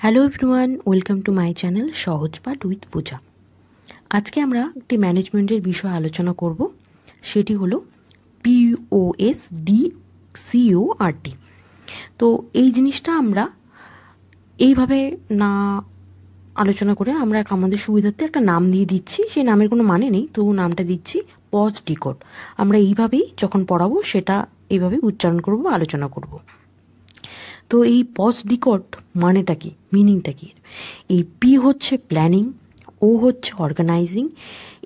Hello everyone, welcome to my channel সহজ পাঠ with পূজা। আজকে আমরা একটি ম্যানেজমেন্টের বিষয়ে আলোচনা করব, সেটি হলো POSDCORT। তো এই জিনিসটা আমরা এইভাবে না আলোচনা করে আমরা আমাদের সুবিধার্থে একটা নাম দিয়ে দিচ্ছি। সেই নামের কোনো মানে নেই, তবু নামটা দিচ্ছি পজ ডিকোড। আমরা এইভাবেই যখন পড়াবো সেটা এইভাবেই উচ্চারণ করব, আলোচনা করব। তো এই পজ ডিকোড মানেটা কি, মিনিংটা কি? এই পি হচ্ছে প্ল্যানিং, ও হচ্ছে অর্গানাইজিং,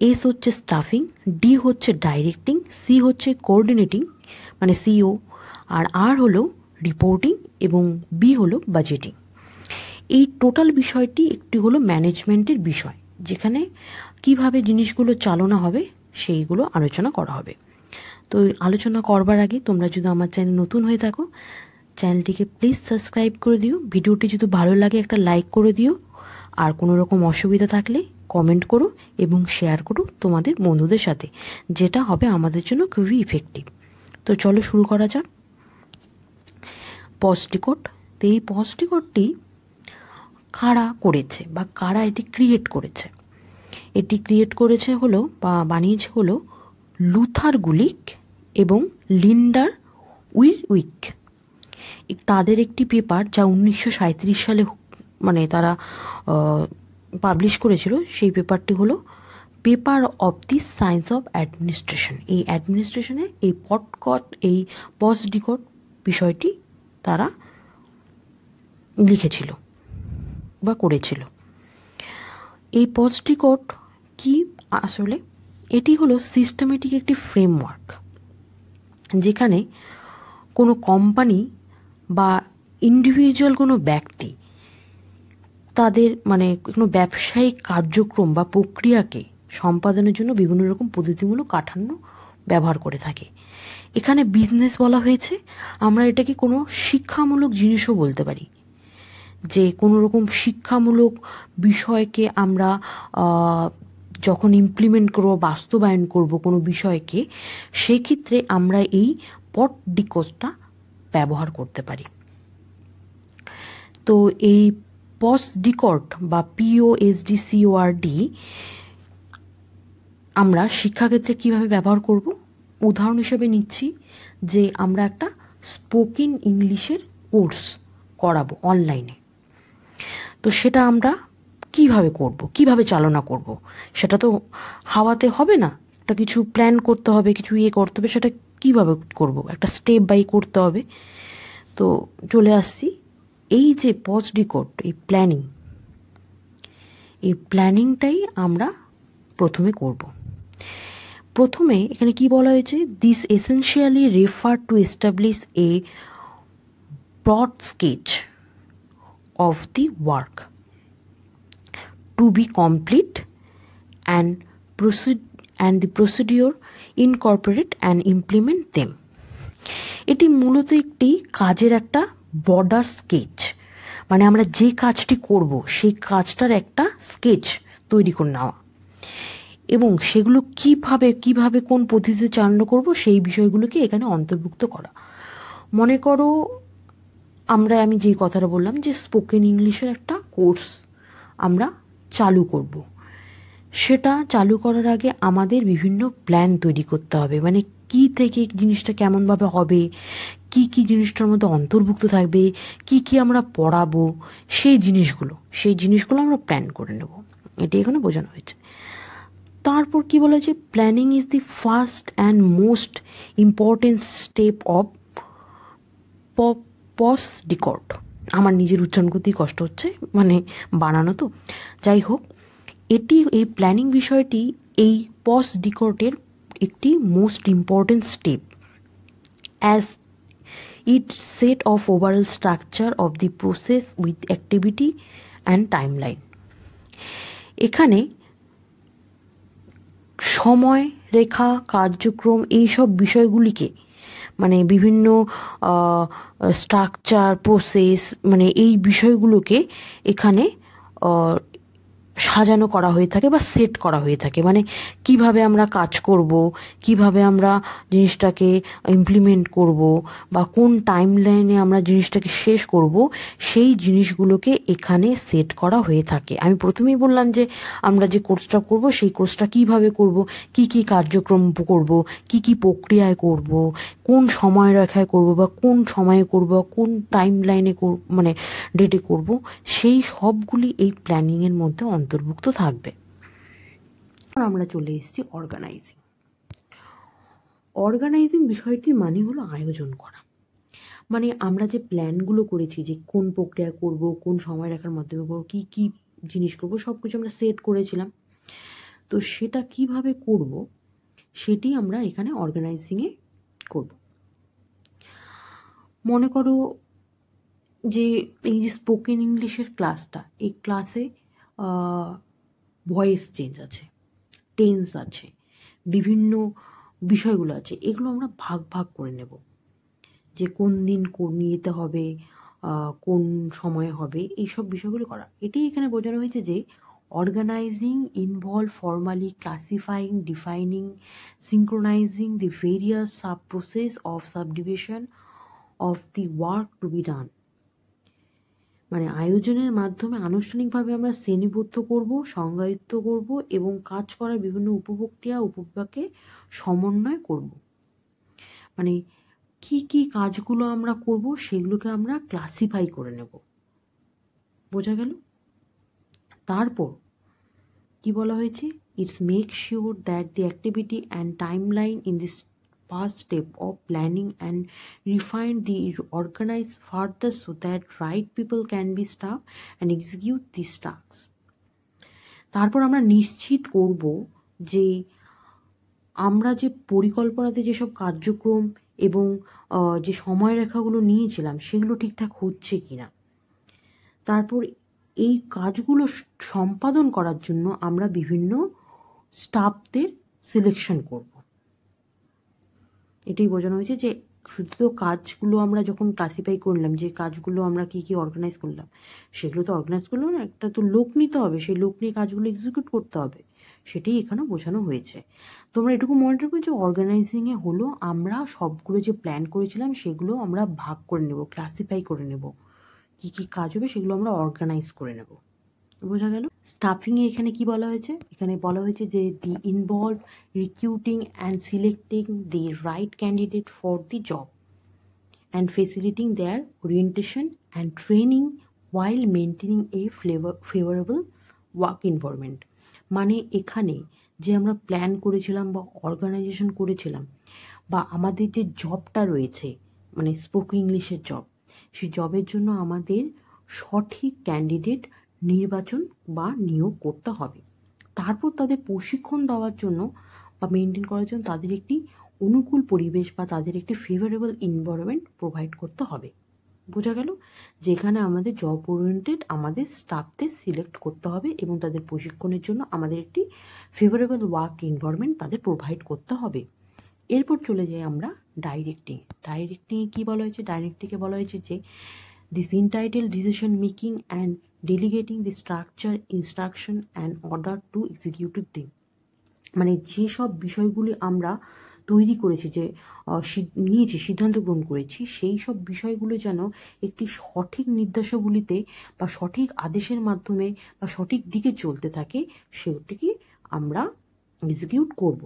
এস হচ্ছে স্টাফিং, ডি হচ্ছে ডাইরেক্টিং, সি হচ্ছে কোঅর্ডিনেটিং মানে সিও, আর হলো রিপোর্টিং এবং বি হলো বাজেটিং। এই টোটাল বিষয়টি একটি হলো ম্যানেজমেন্টের বিষয়, যেখানে কিভাবে জিনিসগুলো চালনা হবে সেইগুলো আলোচনা করা হবে। তো আলোচনা করবার আগে তোমরা যদি আমার চ্যানেল নতুন হয়ে থাকো, চ্যানেলটিকে প্লিজ সাবস্ক্রাইব করে দিও। ভিডিওটি যদি ভালো লাগে একটা লাইক করে দিও, আর কোনো রকম অসুবিধা থাকলে কমেন্ট করো এবং শেয়ার করো তোমাদের বন্ধুদের সাথে, যেটা হবে আমাদের জন্য খুবই ইফেক্টিভ। তো চলো শুরু করা যাক। POSDCORB. তো এই পজ ডিকোডটি কারা করেছে বা কারা এটি ক্রিয়েট করেছে? এটি ক্রিয়েট করেছে হলো বা বানিয়েছে হলো লুথার গুলিক এবং লিন্ডার উইরউইক। তাদের একটি পেপার যা 1937 সালে মানে তারা পাবলিশ করেছিল, সেই পেপারটি হলো paper of the science of administration. এই অ্যাডমিনিস্ট্রেশনে এই পজ ডিকোড বিষয়টি তারা লিখেছিল বা করেছিল। এই পজ ডিকোড কি আসলে? এটি হলো সিস্টেমেটিক একটি ফ্রেমওয়ার্ক, যেখানে কোনো কোম্পানি বা ইন্ডিভিজুয়াল কোনো ব্যক্তি তাদের মানে কোনো ব্যবসায়িক কার্যক্রম বা প্রক্রিয়াকে সম্পাদনের জন্য বিভিন্ন রকম পদ্ধতিমূলক কাঠামো ব্যবহার করে থাকে। এখানে বিজনেস বলা হয়েছে, আমরা এটাকে কোনো শিক্ষামূলক জিনিসও বলতে পারি, যে কোনো রকম শিক্ষামূলক বিষয়কে আমরা যখন ইমপ্লিমেন্ট করবো, বাস্তবায়ন করব কোনো বিষয়কে, সেক্ষেত্রে আমরা এই পজ ডিকোডটা ব্যবহার করতে পারি। তো এই পজ ডিকোড বা POSDCORT আমরা শিক্ষাক্ষেত্রে কিভাবে ব্যবহার করব? উদাহরণ হিসেবে নিচ্ছি যে আমরা একটা স্পোকেন ইংলিশের কোর্স করাবো অনলাইনে। তো সেটা আমরা কিভাবে করব, কিভাবে চালনা করব? সেটা তো হাওয়াতে হবে না, একটা কিছু প্ল্যান করতে হবে, কিছু করতে হবে। সেটা কিভাবে করব? একটা স্টেপ বাই করতে হবে। তো চলে আসছি, এই যে পজ ডিকোড, এই প্ল্যানিংটাই আমরা প্রথমে করব। প্রথমে এখানে কি বলা হয়েছে? This essentially refer to establish a broad sketch of the work to be complete and the procedure incorporate and implement them। এটি মূলত একটি কাজের একটা বর্ডার স্কেচ, মানে আমরা যে কাজটি করব সেই কাজটার একটা স্কেচ তৈরি করে নেওয়া, এবং সেগুলো কিভাবে কোন পদ্ধতিতে চালনা করব সেই বিষয়গুলোকে এখানে অন্তর্ভুক্ত করা। মনে করো আমি যেই কথাটা বললাম যে স্পোকেন ইংলিশের একটা কোর্স আমরা চালু করব, সেটা চালু করার আগে আমাদের বিভিন্ন প্ল্যান তৈরি করতে হবে। মানে কি থেকে জিনিসটা কেমনভাবে হবে, কি জিনিসটার মধ্যে অন্তর্ভুক্ত থাকবে, কি আমরা পড়াবো, সেই জিনিসগুলো আমরা প্ল্যান করে নেব। এটি এখানে বোঝানো হয়েছে। তারপর কি বলা হয়েছে? Planning is the first and most important step of POSDCORB. আমার নিজের উচ্চারণ করতেই কষ্ট হচ্ছে, মানে বানানো তো, যাই হোক। এই প্ল্যানিং বিষয়টি এই পজ ডিকোডের একটি most important step, as it set of overall structure of the process with activity and timeline. এখানে সময় রেখা, কার্যক্রম, এইসব বিষয়গুলিকে মানে বিভিন্ন স্ট্রাকচার, প্রসেস, মানে এই বিষয়গুলোকে এখানে সাজানো করা হয়ে থাকে বা সেট করা হয়ে থাকে, মানে কিভাবে আমরা কাজ করব, কিভাবে আমরা জিনিসটাকে ইমপ্লিমেন্ট করব, বা কোন টাইম লাইনে আমরা জিনিসটাকে শেষ করব, সেই জিনিসগুলোকে এখানে সেট করা হয়ে থাকে। আমি প্রথমেই বললাম যে আমরা যে কোর্সটা করব সেই কোর্সটা কিভাবে করব, কি কি কার্যক্রম করব, কি কি প্রক্রিয়ায় করব, কোন সময় রেখায় করব, বা কোন সময়ে করব, কোন টাইম লাইনে মানে ডেটে করব, সেই সবগুলি এই প্ল্যানিংয়ের মধ্যে অন্তর্ভুক্ত থাকবে। আমরা চলে এসেছি অর্গানাইজিং। অর্গানাইজিং বিষয়টির মানে হলো আয়োজন করা। মানে আমরা যে প্ল্যানগুলো করেছি যে কোন প্রক্রিয়া করব, কোন সময় রেখার মাধ্যমে করবো, কী কী জিনিস করবো, সব কিছু আমরা সেট করেছিলাম। তো সেটা কিভাবে করব সেটি আমরা এখানে অর্গানাইজিংয়ে করব। মনে করো যে এই যে স্পোকেন ইংলিশের ক্লাসটা, এই ক্লাসে ভয়েস চেঞ্জ আছে, টেন্স আছে, বিভিন্ন বিষয়গুলো আছে, এগুলো আমরা ভাগ ভাগ করে নেব, যে কোন দিন নিতে হবে, কোন সময়ে হবে, এইসব বিষয়গুলো করা। এটাই এখানে বোঝানো হয়েছে যে organising involve formally classifying, defining, synchronising the various sub process of subdivision of the work to be done. মানে আয়োজনের মাধ্যমে আনুষ্ঠানিকভাবে আমরা শ্রেণীবদ্ধ করব, সংজ্ঞায়িত করব এবং কাজ করার বিভিন্ন উপপ্রক্রিয়া উপবিভাগকে সমন্বয় করব। মানে কি কি কাজগুলো আমরা করব সেগুলোকে আমরা ক্লাসিফাই করে নেব। বোঝা গেল? তারপর কি বলা হয়েছে, it's make sure that the activity and time line in this first step of planning and refine the organize further so that right people can be staffed and execute these tasks. তারপর আমরা নিশ্চিত করব যে আমরা যে পরিকল্পনাতে যেসব কার্যক্রম এবং যে সময়রেখাগুলো নিয়েছিলাম সেগুলো ঠিকঠাক হচ্ছে কিনা। তারপর এই কাজগুলো সম্পাদন করার জন্য আমরা বিভিন্ন স্টাফদের সিলেকশন করব। এটাই বোঝানো হয়েছে যে শুধু তো কাজগুলো আমরা যখন ক্লাসিফাই করলাম, যে কাজগুলো আমরা কি কি অর্গানাইজ করলাম, সেগুলো তো অর্গানাইজ করলেও না, একটা তো লোক নিতে হবে, সেই লোক নিয়ে কাজগুলো এক্সিকিউট করতে হবে, সেটাই এখানে বোঝানো হয়েছে। তোমরা এটুকু মনে রাখবে যে অর্গানাইজিংয়ে হলো আমরা সবগুলো যে প্ল্যান করেছিলাম সেগুলো আমরা ভাগ করে নেব, ক্লাসিফাই করে নেব, কি কি কাজ হবে সেগুলো আমরা অর্গানাইজ করে নেব। বোঝা গেল? স্টাফিংয়ে এখানে কি বলা হয়েছে, এখানে বলা হয়েছে যে the involve recruiting and selecting the right candidate for the job and facilitating their orientation and training while maintaining a favourable work environment. মানে এখানে যে আমরা প্ল্যান করেছিলাম বা অর্গানাইজেশন করেছিলাম, বা আমাদের যে জবটা রয়েছে, মানে স্পোকেন ইংলিশের জব, সেই জবের জন্য আমাদের সঠিক ক্যান্ডিডেট নির্বাচন বা নিয়োগ করতে হবে। তারপর তাদের প্রশিক্ষণ দেওয়ার জন্য বা মেনটেন করার জন্য তাদের একটি অনুকূল পরিবেশ বা তাদের একটি ফেভারেবল এনভায়রনমেন্ট প্রোভাইড করতে হবে। বোঝা গেল? যেখানে আমাদের জব ওরিয়েন্টেড আমাদের স্টাফদের সিলেক্ট করতে হবে এবং তাদের প্রশিক্ষণের জন্য আমাদের একটি ফেভারেবল ওয়ার্ক এনভায়রনমেন্ট তাদের প্রোভাইড করতে হবে। এরপর চলে যাই আমরা ডাইরেক্টিং। ডাইরেক্টিংয়ে কী বলা হয়েছে, ডাইরেক্টিংয়ে বলা হয়েছে যে this entitle decision making and delegating the structure instruction and order to executive them. মানে যেসব বিষয়গুলি আমরা তৈরি করেছি, যে নিয়েছি, সিদ্ধান্ত গ্রহণ করেছি, সেই সব বিষয়গুলো যেন একটি সঠিক নির্দেশাবলীতে বা সঠিক আদেশের মাধ্যমে বা সঠিক দিকে চলতে থাকে, সেটিকে আমরা এক্সিকিউট করব।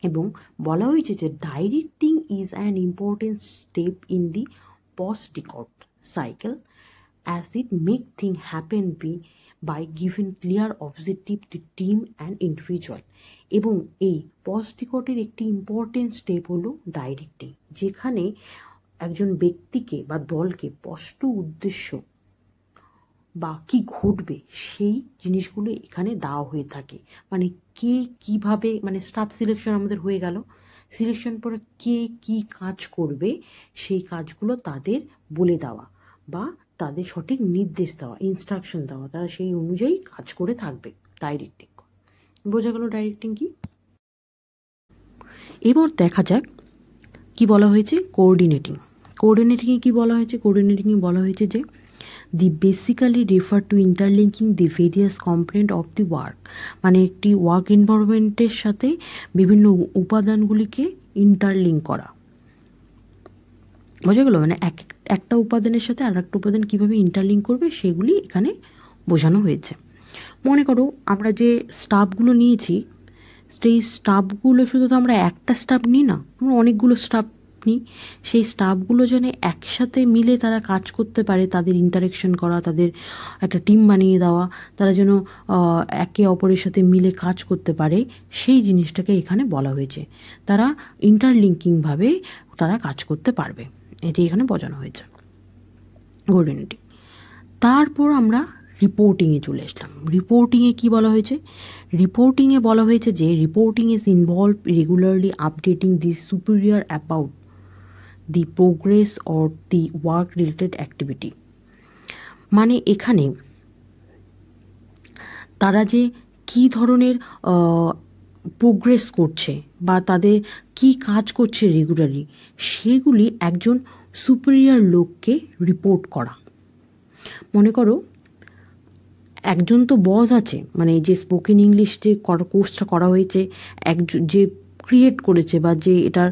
এবং বলা হয়েছে যে directing is an important step in the post decode cycle as it make things happen by giving clear objective to team and individual। এবং এই post decode এর একটি ইম্পর্টেন্ট স্টেপ হলো ডাইরেক্টিং, যেখানে একজন ব্যক্তিকে বা দলকে স্পষ্ট উদ্দেশ্য বা কি ঘটবে সেই জিনিসগুলো এখানে দেওয়া হয়ে থাকে। মানে কে কিভাবে, মানে স্টাফ সিলেকশন আমাদের হয়ে গেল, সিলেকশন পরে কে কি কাজ করবে সেই কাজগুলো তাদের বলে দেওয়া বা তাদের সঠিক নির্দেশ দেওয়া, ইনস্ট্রাকশন দেওয়া, তারা সেই অনুযায়ী কাজ করে থাকবে। ডাইরেক্টিং বোঝা গেল ডাইরেক্টিং কি। এবার দেখা যাক কি বলা হয়েছে কোঅর্ডিনেটিং। কোঅর্ডিনেটিংয়ে কি বলা হয়েছে, কোঅর্ডিনেটিংয়ে বলা হয়েছে যে the basically refer to interlinking the various component of the work, মানে একটি ওয়ার্ক এনভায়রনমেন্টের সাথে বিভিন্ন উপাদানগুলিকে ইন্টারলিঙ্ক করা। বোঝা গেল? মানে একটা উপাদানের সাথে আর একটা উপাদান কীভাবে ইন্টারলিঙ্ক করবে সেগুলি এখানে বোঝানো হয়েছে। মনে করো আমরা যে স্টাফগুলো নিয়েছি, সেই স্টাফগুলো শুধু তো আমরা একটা স্টাফ নিই না, আমরা অনেকগুলো স্টাফ নিই। সেই স্টাফগুলো যেন একসাথে মিলে তারা কাজ করতে পারে, তাদের ইন্টারেকশন করা, তাদের একটা টিম বানিয়ে দেওয়া, তারা যেন একে অপরের সাথে মিলে কাজ করতে পারে, সেই জিনিসটাকে এখানে বলা হয়েছে। তারা ইন্টারলিঙ্কিংভাবে তারা কাজ করতে পারবে, এটি এখানে বোঝানো হয়েছে গোল্ডেনিটি। তারপর আমরা রিপোর্টিংয়ে চলে আসলাম। রিপোর্টিংয়ে কি বলা হয়েছে? রিপোর্টিংয়ে বলা হয়েছে যে reporting is involve regularly updating the superior about the progress or the work related activity. মানে এখানে তারা যে কী ধরনের প্রোগ্রেস করছে বা তাদের কি কাজ করছে রেগুলারলি, সেগুলি একজন সুপিরিয়র লোককে রিপোর্ট করা। মনে করো একজন তো বস আছে, মানে যে স্পোকেন ইংলিশ যে কোর্সটা করা হয়েছে, যে ক্রিয়েট করেছে বা যে এটার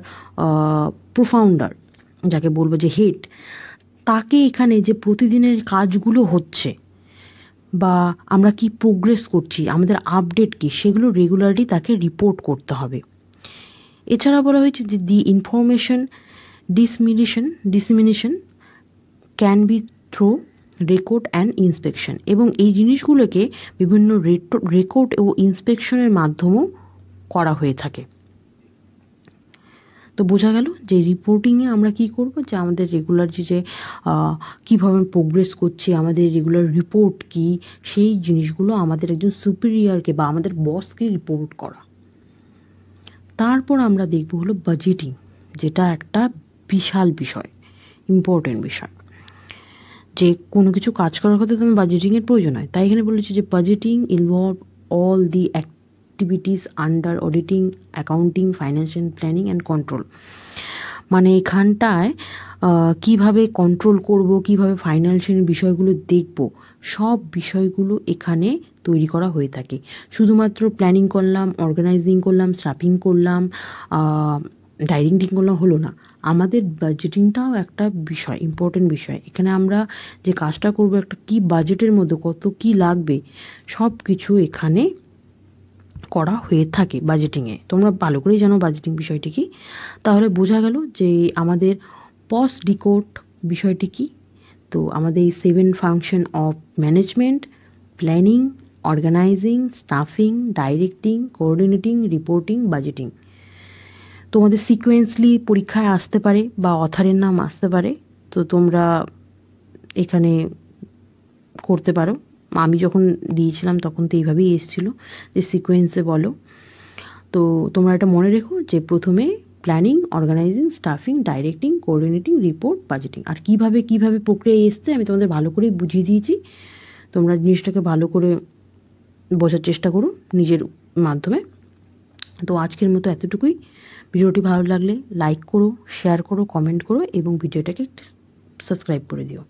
প্রোফাউন্ডার, যাকে বলবো যে হেড, তাকে এখানে যে প্রতিদিনের কাজগুলো হচ্ছে বা আমরা কি প্রোগ্রেস করছি, আমাদের আপডেট কি, সেগুলো রেগুলারলি তাকে রিপোর্ট করতে হবে। এছাড়া বলা হয়েছে যে the information dissemination can be through record and inspection, এবং এই জিনিসগুলোকে বিভিন্ন রেকর্ড ও ইন্সপেকশনের মাধ্যমেও করা হয়ে থাকে। তো বোঝা গেল যে রিপোর্টিংয়ে আমরা কি করব, যে আমাদের রেগুলার যে কীভাবে প্রোগ্রেস করছি, আমাদের রেগুলার রিপোর্ট কি, সেই জিনিসগুলো আমাদের একজন সুপিরিয়রকে বা আমাদের বসকে রিপোর্ট করা। তারপর আমরা দেখব হলো বাজেটিং, যেটা একটা বিশাল বিষয়, ইম্পর্টেন্ট বিষয়। যে কোনো কিছু কাজ করার ক্ষেত্রে তোমার বাজেটিংয়ের প্রয়োজন হয়। তাই এখানে বলেছি যে budgeting involve all the activities under auditing, accounting, financial planning and control. মানে এখানটায় কিভাবে কন্ট্রোল করব, কিভাবে ফাইন্যান্সিয়াল বিষয়গুলো দেখব, সব বিষয়গুলো এখানে তৈরি করা হয়ে থাকে। শুধুমাত্র প্ল্যানিং করলাম, অর্গানাইজিং করলাম, স্টাফিং করলাম, ডাইরেক্টিং করলাম হলো না, আমাদের বাজেটিংটাও একটা বিষয়, ইম্পর্টেন্ট বিষয়। এখানে আমরা যে কাজটা করব, একটা কি বাজেটের মধ্যে কত কি লাগবে, সব কিছু এখানে করা হয়ে থাকে বাজেটিংয়ে। তোমরা ভালো করেই জানো বাজেটিং বিষয়টি কি। তাহলে বোঝা গেল যে আমাদের পস্ট ডিকোড বিষয়টি কি। তো আমাদের এই 7 function of management, planning, organising, staffing, directing, coordinating, reporting, budgeting, তোমাদের সিকোয়েন্সলি পরীক্ষায় আসতে পারে বা অথারের নাম আসতে পারে। তো তোমরা এখানে করতে পারো। আমি যখন দিয়েছিলাম তখন তো এইভাবেই এসেছিলো যে সিকোয়েন্সে বলো। তো তোমরা এটা মনে রেখো যে প্রথমে planning, organising, staffing, directing, coordinating, report, budgeting. আর কীভাবে প্রক্রিয়া এসছে আমি তোমাদের ভালো করে বুঝিয়ে দিয়েছি। তোমরা জিনিসটাকে ভালো করে বোঝার চেষ্টা করো নিজের মাধ্যমে। তো আজকের মতো এতটুকুই। ভিডিওটি ভালো লাগলে লাইক করো, শেয়ার করো, কমেন্ট করো এবং ভিডিওটাকে সাবস্ক্রাইব করে দিও।